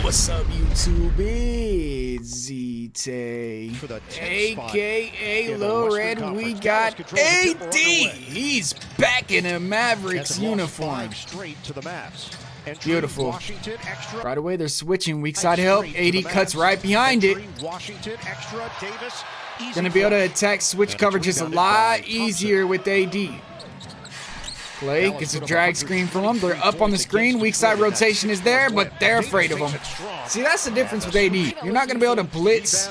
What's up, YouTube? It's ZTAY, aka Lil Red. We got AD. He's back in a Mavericks uniform. Beautiful. Right away, they're switching. Weak side help. AD cuts right behind it. Gonna be able to attack switch coverages a lot easier with AD. Clay gets a drag screen from him. They're up on the screen. Weak side rotation is there, but they're afraid of him. See, that's the difference with AD. You're not going to be able to blitz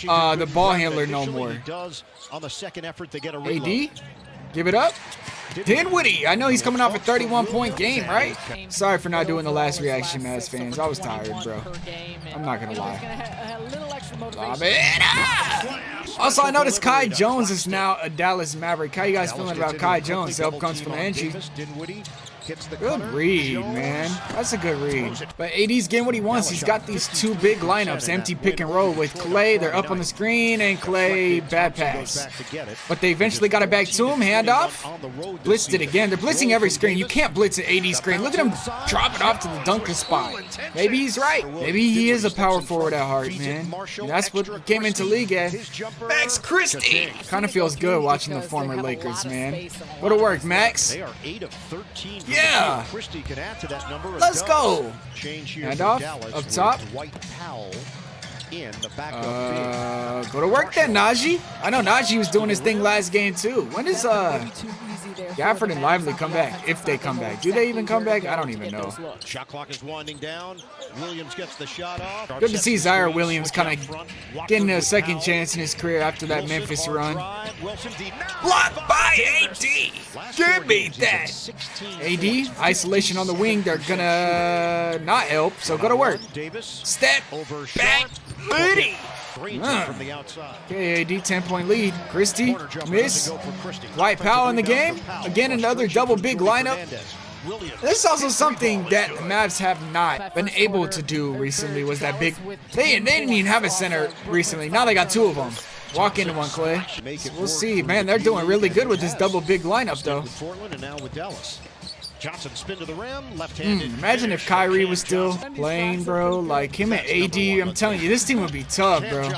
the ball handler no more. AD, give it up. Dinwiddie, I know he's coming off a 31-point game, right? Sorry for not doing the last reaction, Mavs fans. I was tired, bro. I'm not going to lie. Also, I noticed Kai Jones is now a Dallas Maverick. How you guys feeling about Kai Jones? Help comes from the entry. Good read, man. That's a good read. But AD's getting what he wants. He's got these two big lineups, empty pick and roll with Clay. They're up on the screen, and Clay, bad pass. But they eventually got it back to him. Handoff. Blitzed it again. They're blitzing every screen. You can't blitz an AD screen. Look at him drop it off to the dunker spot. Maybe he's right. Maybe he is a power forward at heart, man. And that's what he came into league at. Max Christie. Kind of feels good watching the former Lakers, man. What'll work, Max? Yeah. Let's go. Handoff up top. Go to work then, Najee. I know Najee was doing his thing last game too. When does Gafford and Lively come back? If they come back. Do they even come back? I don't even know. Shot clock is winding down. Williams gets the shot off. Good to see Zaire Williams kind of getting a second chance in his career after that Memphis run. Blocked by AD. Give me that. AD, isolation on the wing. They're gonna not help, so go to work. Step back, Moody. Okay, AD 10-point lead. Christie, miss. Dwight Powell in the game. Again, another double big lineup. This is also something that the Mavs have not been able to do recently. Was that big? They didn't even have a center recently. Now they got two of them. Walk into one, Clay. We'll see. Man, they're doing really good with this double big lineup, though. Johnson spin to the rim, left-handed. Imagine if Kyrie was still playing, bro. Like him and AD, I'm telling you, this team would be tough, bro.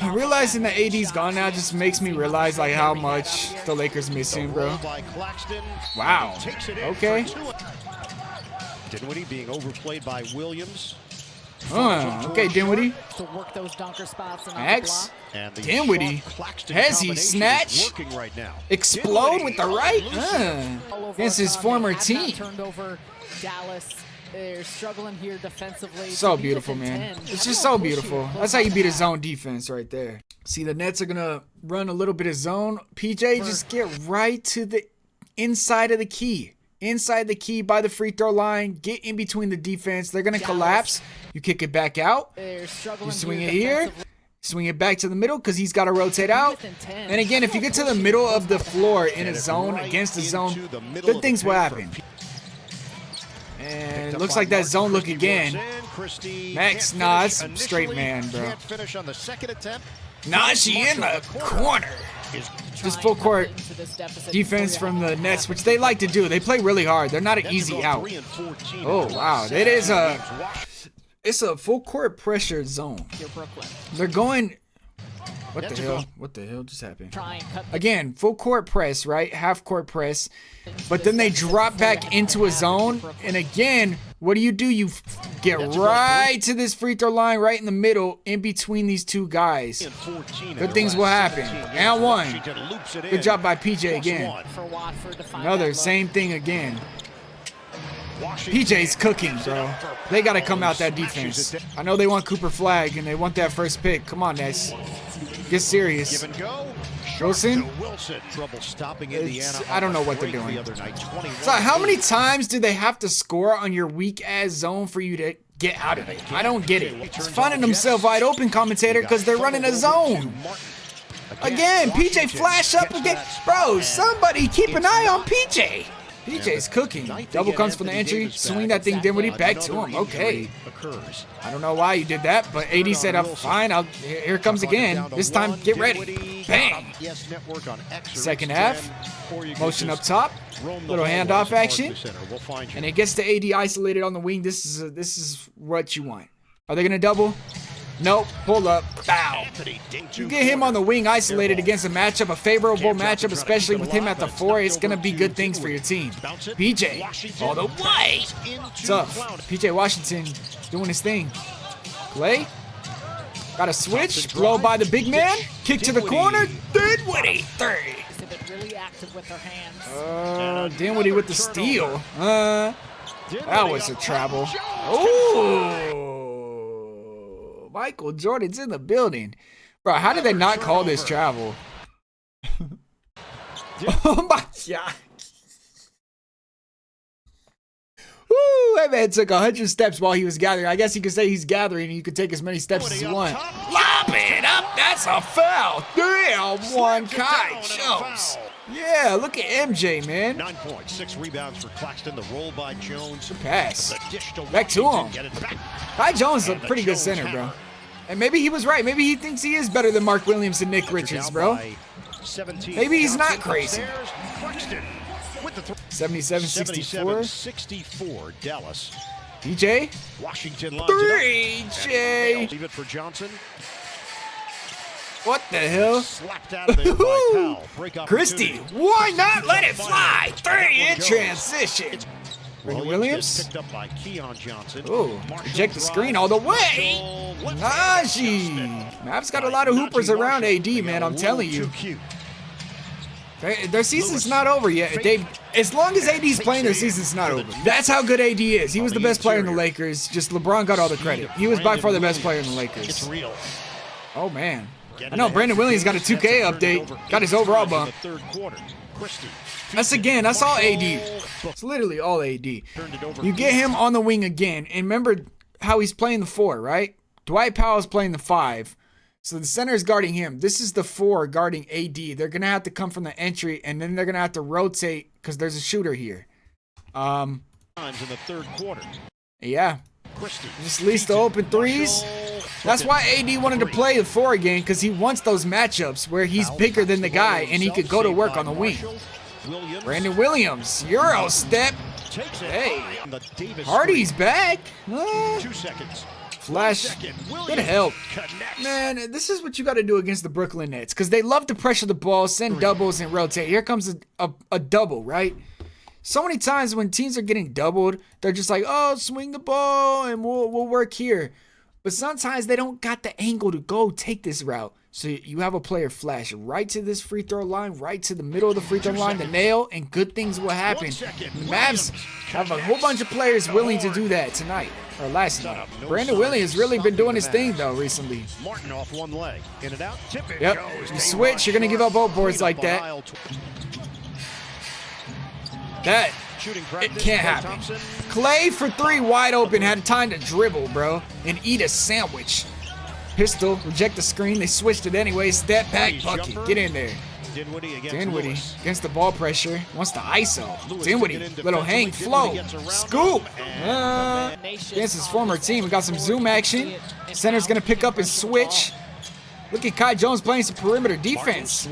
And realizing that AD's gone now just makes me realize like how much the Lakers miss him, bro. Wow. Okay. Dinwiddie being overplayed by Williams. Okay, Dinwiddie. Max. Dinwiddie. Has he snatch? Explode with the right? Against his former team. They're struggling here defensively. So beautiful, man. It's just so beautiful. That's how you beat a zone defense right there. See, the Nets are going to run a little bit of zone. PJ, just get right to the inside of the key. Inside the key by the free throw line. Get in between the defense. They're going to collapse. You kick it back out. You swing it here. Swing it back to the middle because he's got to rotate out. And again, if you get to the middle of the floor in a zone, against a zone, good things will happen. And it looks like that zone look again. Max, nah, it's straight man, bro. Najee in the corner. Just full court defense from the Nets, which they like to do. They play really hard. They're not an easy out. Oh, wow. It is it's a full court pressure zone. They're going... What the hell? What the hell just happened? Again, full court press, right? Half court press. But then they drop back into a zone. And again, what do? You get right to this free throw line right in the middle in between these two guys. Good things will happen. And one. Good job by PJ again. Another, same thing again. PJ's cooking, bro. They got to come out that defense. I know they want Cooper Flag and they want that first pick. Come on, Nets. Get serious. Wilson? I don't know what they're doing. So how many times do they have to score on your weak-ass zone for you to get out of it? I don't get it. It's finding themselves wide open, commentator, because they're running a zone. Again, PJ flash up again. Bro, somebody keep an eye on PJ. PJ's cooking. Double comes from the entry. Swing that thing Dinwiddie back to him. Okay. I don't know why you did that, but AD said, I'm fine. Here it comes again. This time, get ready. Bang. Second half. Motion up top. Little handoff action. And it gets to AD isolated on the wing. This is what you want. Are they going to double? Nope. Pull up. Bow. You get him on the wing isolated against a matchup, a favorable matchup, especially with him at the 4. It's going to be good things for your team. PJ all the way. What's up? PJ Washington doing his thing. Clay. Got a switch. Blow by the big man. Kick to the corner. Dinwiddie. 3. Really active with her hands. Dinwiddie with the steal. That was a travel. Ooh. Michael Jordan's in the building. Bro, how did they not call this travel? Oh my God. Woo, that man took 100 steps while he was gathering. I guess you could say he's gathering and you could take as many steps as you want. Lob it up. That's a foul. Damn, one Kai Jones. Yeah, look at MJ, man. 9 points, 6 rebounds for Claxton. The roll by Jones. Good pass. Back to him. Kai Jones is a pretty good center, bro. And maybe he was right. Maybe he thinks he is better than Mark Williams and Nick Richards, bro. Maybe he's not crazy. 77-64. Dallas. DJ. Washington 3. J. Leave it for Johnson. What the hell? Slapped out of there by Powell. Break Christie, why not let it fly? 3 in transition. Williams. Picked up by Keon Johnson. Ooh, reject the screen all the way. Najee. Mavs got a lot of hoopers around AD, man. I'm telling you. Their season's not over yet. As long as AD's playing, their season's not over. That's how good AD is. He was the best player in the Lakers. Just LeBron got all the credit. He was by far the best player in the Lakers. Oh, man. I know Brandon Williams got a 2K update. Got his overall bump. That's all AD. It's literally all AD. You get him on the wing again. And remember how he's playing the 4, right? Dwight Powell's playing the 5. So the center is guarding him. This is the 4 guarding AD. They're going to have to come from the entry, and then they're going to have to rotate because there's a shooter here. Times in the third quarter. Yeah. Just leads to open threes. That's why AD wanted to play the 4 again, because he wants those matchups where he's bigger than the guy and he could go to work on the wing. Brandon Williams, Euro step. Hey, Hardy's back. 2 seconds. Flash, good help. Man, this is what you got to do against the Brooklyn Nets, because they love to pressure the ball, send doubles, and rotate. Here comes a double, right? So many times when teams are getting doubled, they're just like, oh, swing the ball, and we'll work here. But sometimes they don't got the angle to go take this route. So you have a player flash right to this free throw line, right to the middle of the free throw line, the nail, and good things will happen. The Mavs have a whole bunch of players willing to do that tonight, or last night. Brandon Williams has really been doing his thing, though, recently. Martin off one leg. In and out. Tip it. Yep. You switch, you're going to give up both boards like that. It can't happen. Clay for 3 wide open, had time to dribble, bro, and eat a sandwich. Pistol, reject the screen. They switched it anyway. Step back, bucket. Get in there. Dinwiddie against the ball pressure. Wants to ISO. Dinwiddie, little hang, flow, scoop. Against his former team. We got some zoom action. Center's going to pick up and switch. Look at Kai Jones playing some perimeter defense.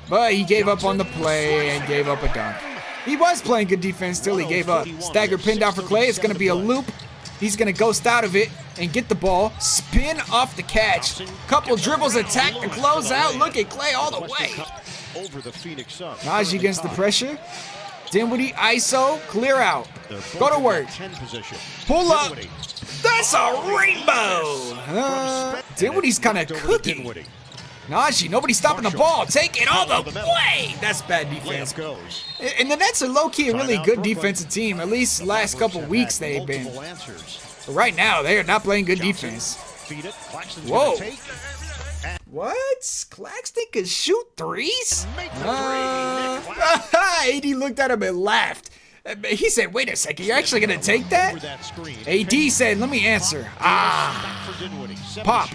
But he gave up on the play and gave up a dunk. He was playing good defense till he gave up. Stagger pin down for Clay. It's going to be a loop. He's going to ghost out of it and get the ball. Spin off the catch. Couple dribbles, attack to close out. Look at Clay all the way. Najee against the pressure. Dinwiddie, ISO, clear out. Go to work. Pull up. That's a rainbow. Dinwiddie's kind of cooking. Najee, nobody stopping the ball. Take it all the way. That's bad defense. And the Nets are low-key a really good defensive team. At least the last couple weeks they've been. But right now, they are not playing good defense. Whoa. What? Claxton can shoot threes? AD looked at him and laughed. He said, wait a second, you're actually going to take that? AD said, let me answer. Pop.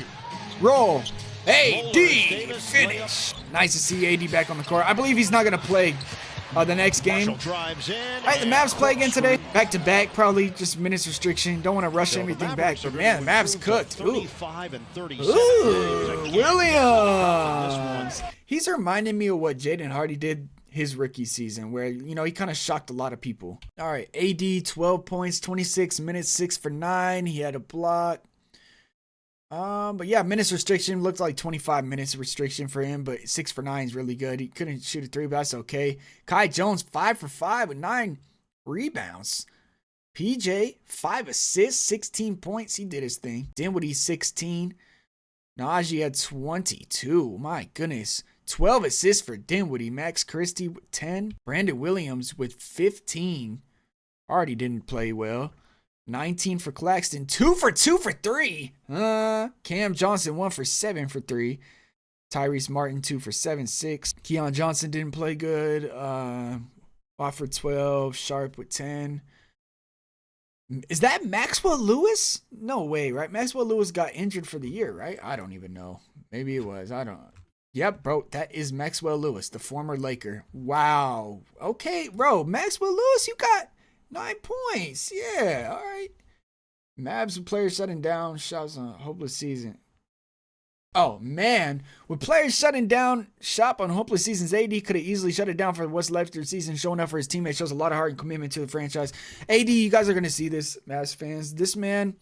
Roll. AD, finish. Nice to see AD back on the court. I believe he's not going to play the next game. All right, the Mavs play again today. Back to back, probably just minutes restriction. Don't want to rush everything back, but man, the Mavs cooked. Ooh, Williams. He's reminding me of what Jaden Hardy did his rookie season, where, you know, he kind of shocked a lot of people. All right, AD 12 points, 26 minutes, 6 for 9. He had a block. But yeah, minutes restriction looked like 25 minutes restriction for him, but 6 for 9 is really good. He couldn't shoot a 3, but that's okay. Kai Jones 5 for 5 with 9 rebounds. PJ 5 assists, 16 points. He did his thing. Dinwiddie 16. Najee had 22. My goodness. 12 assists for Dinwiddie. Max Christie with 10. Brandon Williams with 15. Already didn't play well. 19 for Claxton. 2 for 2 for 3. Cam Johnson 1 for 7 for 3. Tyrese Martin 2 for 7, 6. Keon Johnson didn't play good. 5 for 12. Sharp with 10. Is that Maxwell Lewis? No way, right? Maxwell Lewis got injured for the year, right? I don't even know. Maybe it was. I don't know. Yep, bro. That is Maxwell Lewis, the former Laker. Wow. Okay, bro. Maxwell Lewis, you got 9 points. Yeah, all right. Mavs with players shutting down. Shots on hopeless season. Oh, man. With players shutting down shop on hopeless seasons, AD could have easily shut it down for what's left of the season. Showing up for his teammates shows a lot of heart and commitment to the franchise. AD, you guys are going to see this, Mavs fans. This man,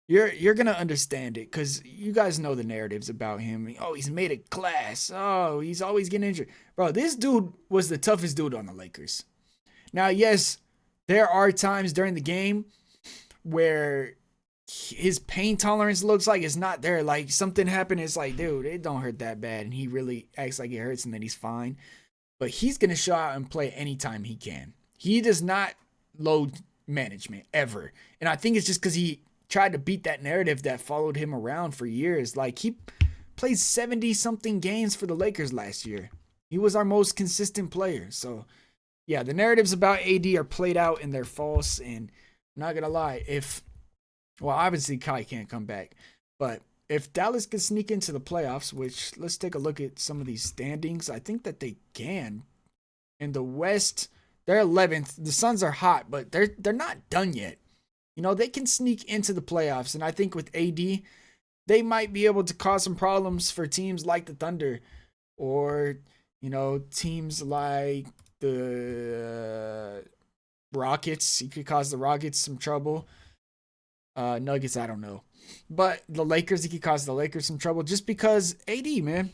you're going to understand it because you guys know the narratives about him. Oh, he's made a class. Oh, he's always getting injured. Bro, this dude was the toughest dude on the Lakers. Now, yes, there are times during the game where his pain tolerance looks like it's not there. Like something happened. It's like, dude, it don't hurt that bad. And he really acts like it hurts and then he's fine. But he's going to show out and play anytime he can. He does not load management ever. And I think it's just because he tried to beat that narrative that followed him around for years. Like he played 70-something games for the Lakers last year. He was our most consistent player. So, yeah, the narratives about AD are played out and they're false. And I'm not going to lie, well, obviously Kai can't come back, but if Dallas can sneak into the playoffs, which let's take a look at some of these standings, I think that they can. In the West, they're 11th. The Suns are hot, but they're not done yet. You know, they can sneak into the playoffs, and I think with AD, they might be able to cause some problems for teams like the Thunder or, you know, teams like the Rockets. He could cause the Rockets some trouble. Nuggets, I don't know. But the Lakers, he could cause the Lakers some trouble just because AD, man.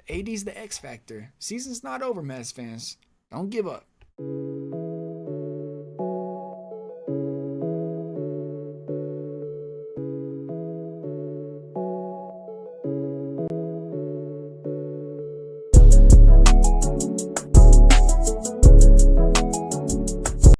AD's the X factor. Season's not over, Mavs fans. Don't give up.